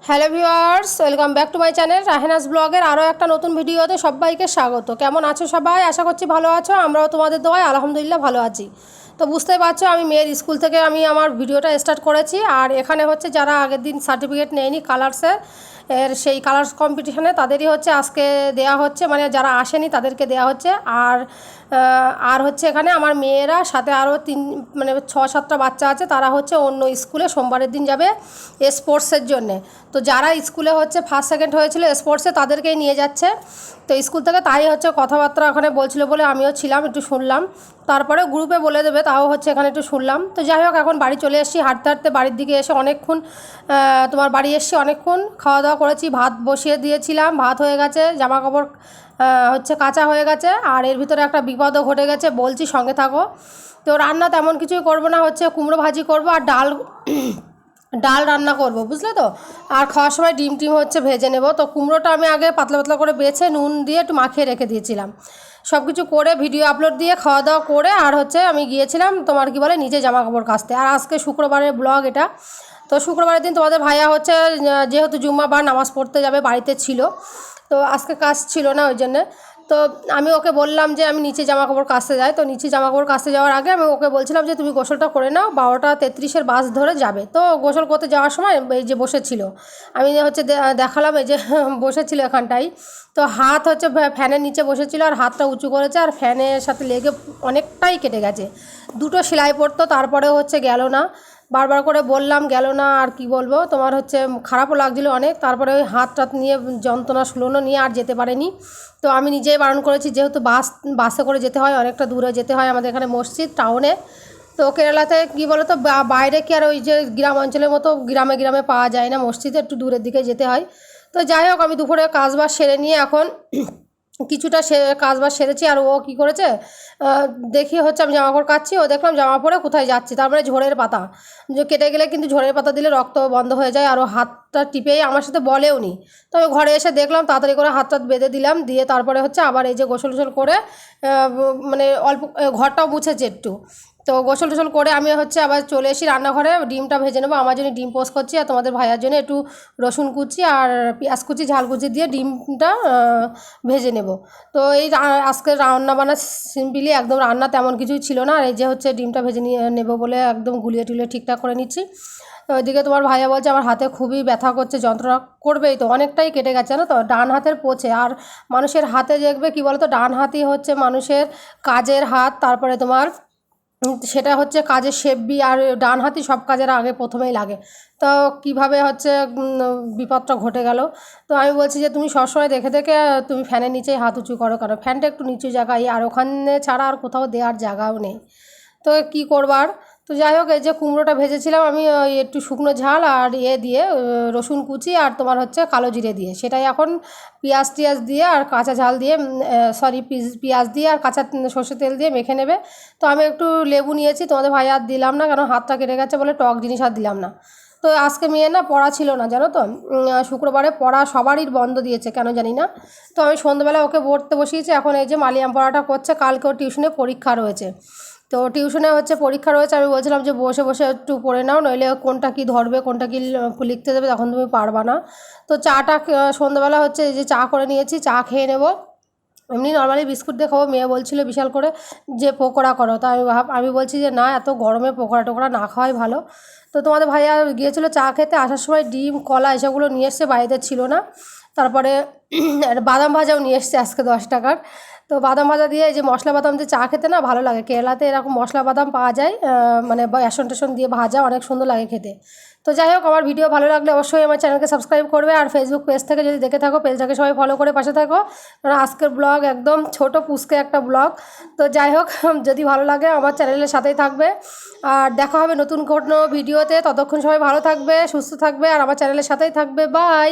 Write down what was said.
Hello viewers, welcome back to my channel Rahena's ব্লগের আরও একটা নতুন ভিডিওতে সবাইকে স্বাগত। কেমন আছো সবাই? আশা করছি ভালো আছো। আমরাও তোমাদের দোয়ায় আলহামদুলিল্লাহ ভালো আছি। তো বুঝতেই পারছো আমি মেয়ের স্কুল থেকে আমার ভিডিওটা স্টার্ট করেছি। আর এখানে হচ্ছে যারা আগের দিন সার্টিফিকেট নেয়নি কালার্সের সেই কালার্স কম্পিটিশানে তাদেরই হচ্ছে আজকে দেয়া হচ্ছে, মানে যারা আসেনি তাদেরকে দেয়া হচ্ছে। আর হচ্ছে এখানে আমার মেয়েরা সাথে আরও মানে 6-7টা বাচ্চা আছে, তারা হচ্ছে অন্য স্কুলে সোমবারের দিন যাবে স্পোর্টসের জন্যে। তো যারা স্কুলে হচ্ছে ফার্স্ট সেকেন্ড হয়েছিল স্পোর্টসে তাদেরকেই নিয়ে যাচ্ছে। তো স্কুল থেকে তাই হচ্ছে কথাবার্তা ওখানে বলছিল বলে আমিও ছিলাম, একটু শুনলাম। তারপরে গ্রুপে বলে দেবে, তাও হচ্ছে এখানে একটু শুনলাম। তো যাই হোক, এখন বাড়ি চলে এসেছি। হাঁটতে হাঁটতে বাড়ির দিকে এসে অনেকক্ষণ তোমার বাড়ি এসেছি, অনেকক্ষণ খাওয়া দাওয়া করেছি। ভাত বসিয়ে দিয়েছিলাম, ভাত হয়ে গেছে, জামা কাপড় হচ্ছে কাঁচা হয়ে গেছে। আর এর ভিতরে একটা বিপদও ঘটে গেছে, বলছি সঙ্গে থাকো। তো রান্না তেমন কিছুই করবো না, হচ্ছে কুমড়ো ভাজি করবো আর ডাল রান্না করব, বুঝলে তো। আর খাওয়ার সময় ডিম হচ্ছে ভেজে নেব। তো কুমড়োটা আমি আগে পাতলা পাতলা করে বেছে নুন দিয়ে একটু মাখিয়ে রেখে দিয়েছিলাম। সব কিছু করে ভিডিও আপলোড দিয়ে খাওয়া দাওয়া করে আর হচ্ছে আমি গিয়েছিলাম তোমার কি বলে নিচে জামা কাপড় কাচতে। আর আজকে শুক্রবারের ব্লগ এটা। তো শুক্রবারের দিন তোমাদের ভাইয়া হচ্ছে যেহেতু জুম্মা বার নামাজ পড়তে যাবে, বাড়িতে ছিল, তো আজকে কাজ ছিল না ওই জন্যে। তো আমি ওকে বললাম যে আমি নিচে জামা কাপড় কাচতে যাই। তো নিচে জামা কাপড় কাচতে যাওয়ার আগে আমি ওকে বলছিলাম যে তুমি গোসলটা করে নাও, 12টা 33-এর বাস ধরে যাবে। তো গোসল করতে যাওয়ার সময় এই যে বসেছিল, আমি হচ্ছে দেখালাম এই যে বসেছিল এখানটাই। তো হাত হচ্ছে ফ্যানের নিচে বসেছিল আর হাতটা উঁচু করেছে, আর ফ্যানের সাথে লেগে অনেকটাই কেটে গেছে। 2টো সেলাই পড়তো, তারপরেও হচ্ছে গেল না। বারবার করে বললাম, গেল না। আর কি বলবো, তোমার হচ্ছে খারাপও লাগছিলো অনেক। তারপরে ওই হাত টাত নিয়ে যন্ত্রণা শুলোনো নিয়ে আর যেতে পারেনি। তো আমি নিজেই বারণ করেছি, যেহেতু বাসে করে যেতে হয়, অনেকটা দূরে যেতে হয় আমাদের এখানে মসজিদ টাউনে। তো কেরালাতে কী বলো তো, বাইরে কি আর ওই যে গ্রাম অঞ্চলের মতো গ্রামে গ্রামে পাওয়া যায় না, মসজিদে একটু দূরের দিকে যেতে হয়। তো যাই হোক, আমি দুপুরে কাজবাজ সেরে নিয়ে এখন কিছুটা কাজবাজ সেরেছি। আর ও কী করেছে দেখি হচ্ছে আমি জামা কাপড় কাচ্ছি, ও দেখলাম জামা পরে কোথায় যাচ্ছি, তার মানে ঝোড়ের পাতা যে কেটে গেলে কিন্তু ঝোড়ের পাতা দিলে রক্ত বন্ধ হয়ে যায়। আর ও হাতটা টিপেই আমার সাথে বলেও নি। তো আমি ঘরে এসে দেখলাম, তাড়াতাড়ি করে হাতটা বেঁধে দিলাম, দিয়ে তারপরে হচ্ছে আবার এই যে গোসল টোসল করে মানে অল্প ঘরটাও মুছেছে একটু। তো গোসল টোসল করে আমি হচ্ছে আবার চলে এসি রান্নাঘরে, ডিমটা ভেজে নেবো। আমার জন্য ডিম পোস্ট করছি, আর তোমাদের ভাইয়ার জন্য একটু রসুন কুচি আর পেঁয়াজ কুচি ঝাল কুচি দিয়ে ডিমটা ভেজে নেব। তো এই আজকে রান্না বান্না সিম্পলি একদম, রান্না তেমন কিছুই ছিল না। আর এই যে হচ্ছে ডিমটা ভেজে নিয়ে নেবো বলে একদম গুলিয়ে টুলিয়ে ঠিকঠাক করে নিচ্ছি। তো ওইদিকে তোমার ভাইয়া বলছে আমার হাতে খুবই ব্যথা করছে, যন্ত্রণা করবেই তো, অনেকটাই কেটে গেছে না তো, ডান হাতের পোছে। আর মানুষের হাতে দেখবে কী বলো তো, ডান হাতই হচ্ছে মানুষের কাজের হাত। তারপরে তোমার সেটা হচ্ছে কাজের শেপবি, আর ডান হাতই সব কাজের আগে প্রথমেই লাগে। তো কিভাবে হচ্ছে বিপদটা ঘটে গেল। তো আমি বলছি যে তুমি সবসময় দেখে দেখে তুমি ফ্যানের নিচেই হাত উঁচু করো কেন, ফ্যানটা একটু নিচু জায়গায়, আর ওখানে ছাড়া আর কোথাও দেওয়ার জায়গাও নেই। তো কী করবার। তো যাই হোক, এই যে কুমড়োটা ভেজেছিলাম আমি ওই একটু শুকনো ঝাল আর দিয়ে রসুন কুচি আর তোমার হচ্ছে কালো জিরে দিয়ে, সেটাই এখন পেঁয়াজ টিয়াজ দিয়ে আর কাঁচা ঝাল দিয়ে পেঁয়াজ দিয়ে আর কাঁচা সর্ষের তেল দিয়ে মেখে নেবে। তো আমি একটু লেবু নিয়েছি, তোমাদের ভাই আর দিলাম না, কারণ হাতটা কেটে গেছে বলে টক জিনিস আর দিলাম না। তো আজকে মেয়ে না পড়া ছিল না, জানো তো, শুক্রবারে পড়া সবারই বন্ধ দিয়েছে কেন জানি না। তো আমি সন্ধ্যাবেলা ওকে পড়তে বসিয়েছি। এখন এই যে মালিয়াম পড়াটা করছে, কালকেও টিউশনে পরীক্ষা রয়েছে। তো টিউশনে হচ্ছে পরীক্ষা রয়েছে, আমি বলছিলাম যে বসে বসে একটু পড়ে নাও, নইলে কোনটা কি ধরবে কোনটা কি লিখতে দেবে তখন তুমি পারবা না। তো চাটা সন্ধ্যাবেলা হচ্ছে এই যে চা করে নিয়েছি, চা খেয়ে নেবো। এমনি নর্মালি বিস্কুট দিয়ে খাবো। মেয়ে বলছিল বিশাল করে যে পকোড়া করো, তো আমি বলছি যে না, এত গরমে পকোড়া টোকোড়া না খাওয়াই ভালো। তো তোমাদের ভাইয়া গিয়েছিলো চা খেতে, আসার সময় ডিম কলা এসবগুলো নিয়ে এসছে, বাড়িতে ছিল না। তারপরে বাদাম ভাজাও নিয়ে এসছে আজকে 10 টাকার। তো বাদাম ভাজা দিয়ে এই যে মশলা বাদাম দিয়ে চা খেতে না ভালো লাগে, কেরালাতে এরকম মশলা বাদাম পাওয়া যায়, মানে বেসন টেসন দিয়ে ভাজা, অনেক সুন্দর লাগে খেতে। তো যাই হোক, আমার ভিডিও ভালো লাগলে অবশ্যই আমার চ্যানেলকে সাবস্ক্রাইব করবে, আর ফেসবুক পেজ থেকে যদি দেখে থাকো পেজটাকে সবাই ফলো করে পাশে থাকো, কারণ আজকের ব্লগ একদম ছোট পুচকে একটা ব্লগ। তো যাই হোক, যদি ভালো লাগে আমার চ্যানেলের সাথেই থাকবে, আর দেখা হবে নতুন কোনো ভিডিওতে। ততক্ষণ সবাই ভালো থাকবে, সুস্থ থাকবে, আর আমার চ্যানেলের সাথেই থাকবে। বাই।